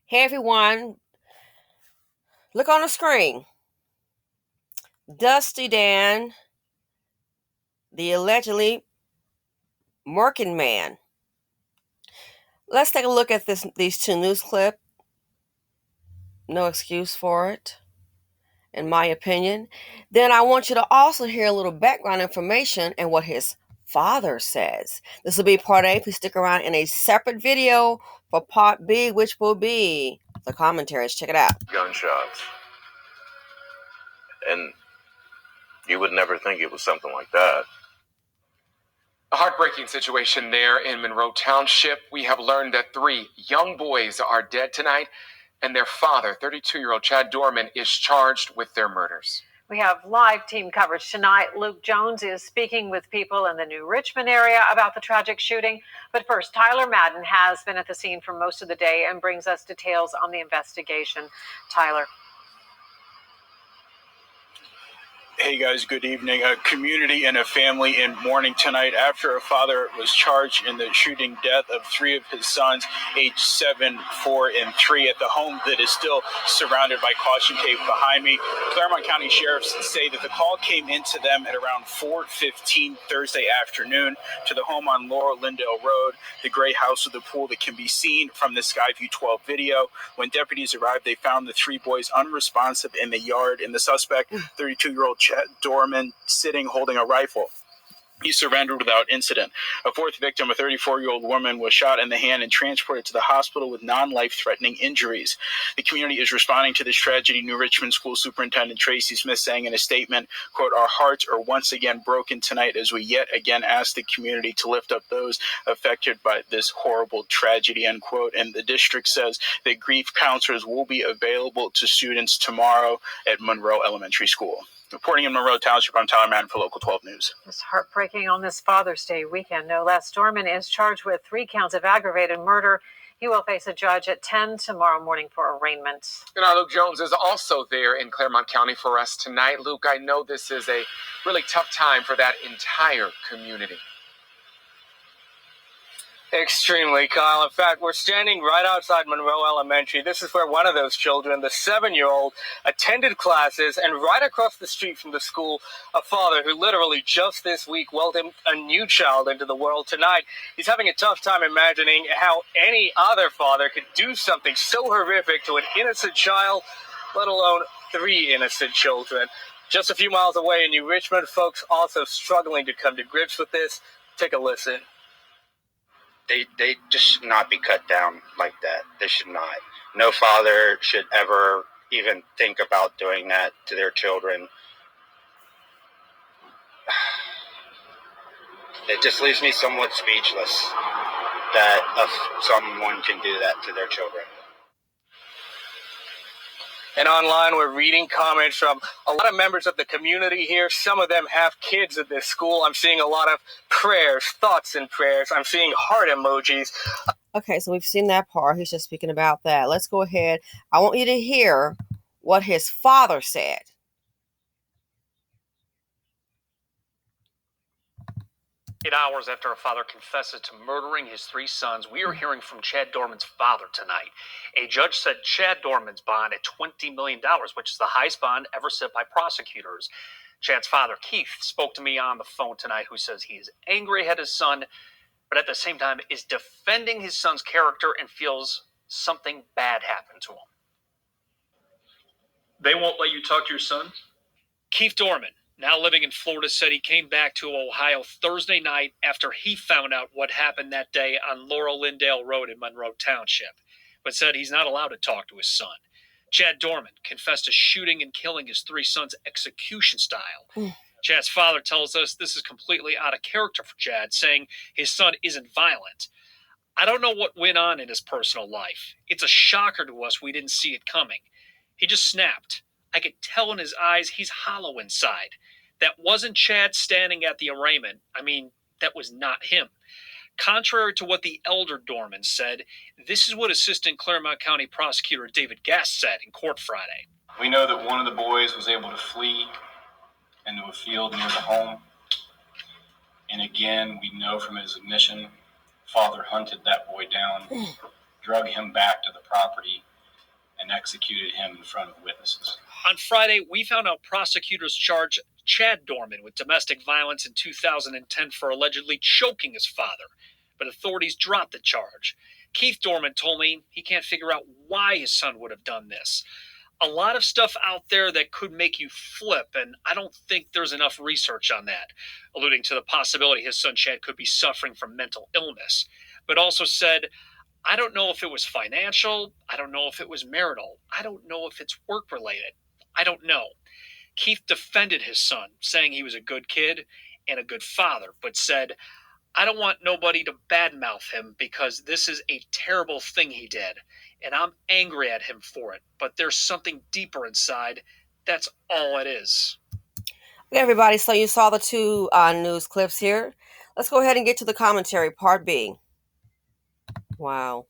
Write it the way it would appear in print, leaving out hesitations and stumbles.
Hey everyone, look on the screen. Dusty Dan, the allegedly Murkin man. Let's take a look at these two news clips. No excuse for it, in my opinion. Then I want you to also hear a little background information and what his father says. This will be part A. Please stick around in a separate video for part B, which will be the commentaries. Check it out. Gunshots. And you would never think it was something like that. A heartbreaking situation there in Monroe Township. We have learned that 3 young boys are dead tonight, and their father, 32-year-old Chad Doerman, is charged with their murders. We have live team coverage tonight. Luke Jones is speaking with people in the New Richmond area about the tragic shooting. But first, Tyler Madden has been at the scene for most of the day and brings us details on the investigation. Tyler. Hey guys, good evening. A community and a family in mourning tonight after a father was charged in the shooting death of 3 of his sons, aged 7, 4, and 3, at the home that is still surrounded by caution tape behind me. Claremont County sheriffs say that the call came into them at around 4:15 Thursday afternoon to the home on Laurel Lindale Road, the gray house with the pool that can be seen from the Skyview 12 video. When deputies arrived, they found the 3 boys unresponsive in the yard, and the suspect, 32-year-old Chad Doerman, sitting holding a rifle. He surrendered without incident. A 4th victim, a 34-year-old woman, was shot in the hand and transported to the hospital with non-life-threatening injuries. The community is responding to this tragedy. New Richmond School Superintendent Tracy Smith saying in a statement, quote, "Our hearts are once again broken tonight as we yet again ask the community to lift up those affected by this horrible tragedy," end quote. And the district says that grief counselors will be available to students tomorrow at Monroe Elementary School. Reporting in Monroe Township, I'm Tyler Madden for Local 12 News. It's heartbreaking on this Father's Day weekend. No less. Doerman is charged with 3 counts of aggravated murder. He will face a judge at 10 tomorrow morning for arraignment. And our Luke Jones is also there in Claremont County for us tonight. Luke, I know this is a really tough time for that entire community. Extremely, Kyle. In fact, we're standing right outside Monroe Elementary. This is where one of those children, the 7-year-old, attended classes, and right across the street from the school, a father who literally just this week welcomed a new child into the world. Tonight, he's having a tough time imagining how any other father could do something so horrific to an innocent child, let alone 3 innocent children. Just a few miles away in New Richmond, folks also struggling to come to grips with this. Take a listen. They just should not be cut down like that. They should not. No father should ever even think about doing that to their children. It just leaves me somewhat speechless that someone can do that to their children. And online, we're reading comments from a lot of members of the community here. Some of them have kids at this school. I'm seeing a lot of prayers, thoughts and prayers. I'm seeing heart emojis. Okay, so we've seen that part. He's just speaking about that. Let's go ahead. I want you to hear what his father said. Hours after a father confesses to murdering his 3 sons, we are hearing from Chad Doerman's father tonight. A judge set Chad Doerman's bond at $20 million, which is the highest bond ever set by prosecutors. Chad's father, Keith, spoke to me on the phone tonight, who says he is angry at his son, but at the same time is defending his son's character and feels something bad happened to him. They won't let you talk to your son? Keith Doerman, now living in Florida, said he came back to Ohio Thursday night after he found out what happened that day on Laurel Lindale Road in Monroe Township, but said he's not allowed to talk to his son. Chad Doerman confessed to shooting and killing his 3 sons execution style. Chad's father tells us this is completely out of character for Chad, saying his son isn't violent. I don't know what went on in his personal life. It's a shocker to us we didn't see it coming. He just snapped. I could tell in his eyes he's hollow inside. That wasn't Chad standing at the arraignment. I mean, that was not him. Contrary to what the elder Doerman said, this is what Assistant Claremont County Prosecutor David Gass said in court Friday. We know that one of the boys was able to flee into a field near the home. And again, we know from his admission, father hunted that boy down, drug him back to the property, and executed him in front of witnesses. On Friday, we found out prosecutors charged Chad Doerman with domestic violence in 2010 for allegedly choking his father, but authorities dropped the charge. Keith Doerman told me he can't figure out why his son would have done this. A lot of stuff out there that could make you flip, and I don't think there's enough research on that, alluding to the possibility his son Chad could be suffering from mental illness, but also said, I don't know if it was financial, I don't know if it was marital, I don't know if it's work-related, I don't know. Keith defended his son, saying he was a good kid and a good father, but said, I don't want nobody to badmouth him because this is a terrible thing he did, and I'm angry at him for it, but there's something deeper inside. That's all it is. Okay, everybody, so you saw the two news clips here. Let's go ahead and get to the commentary, part B. Wow.